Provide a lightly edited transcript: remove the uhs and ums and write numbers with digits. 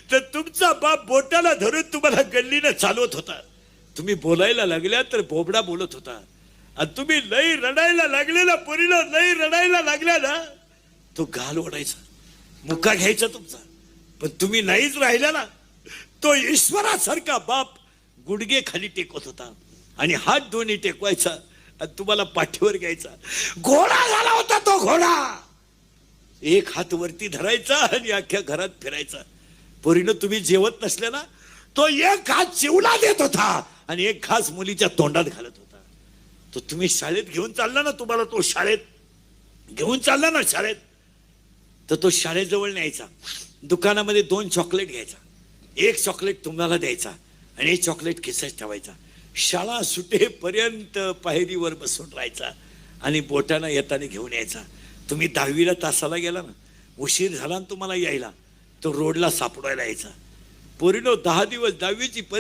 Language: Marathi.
तर तुमचा बाप बोटाला धरून तुम्हाला गल्लीनं चालवत होता. तुम्ही बोलायला लागल्या तर बोबडा बोलत होता. आणि तुम्ही लई रडायला लागलेला पोरीला लई रडायला लागल्या ना, तो गाल ओढायचा, मुका घ्यायचा तुमचा. पण तुम्ही नाहीच राहिला ना, तो ईश्वरासारखा बाप गुडघे खाली टेकवत होता आणि हात दोन्ही टेकवायचा आणि तुम्हाला पाठीवर घ्यायचा. घोडा झाला होता तो घोडा. एक हात वरती धरायचा आणि अख्ख्या घरात फिरायचा. पोरीनं तुम्ही जेवत नसले ना, तो एक हात चिवला देत होता आणि एक घास मुलीच्या तोंडात घालत होता. तो तुम्ही शाळेत घेऊन चालला ना, तुम्हाला तो शाळेत घेऊन चालला ना शाळेत, तर तो शाळेजवळ न्यायचा. दुकानामध्ये 2 चॉकलेट घ्यायचा. एक चॉकलेट तुम्हाला द्यायचा आणि एक चॉकलेट खिशात ठेवायचा. शाळा सुटेपर्यंत पायरीवर बसून राहायचा आणि बोटाना येताना घेऊन यायचा. तुम्ही 10वीला तासाला गेला ना, उशीर झाला ना तुम्हाला यायला, तो रोडला सापडायला यायचा. पोरीनो 10 दिवस 10वीची परीक्षा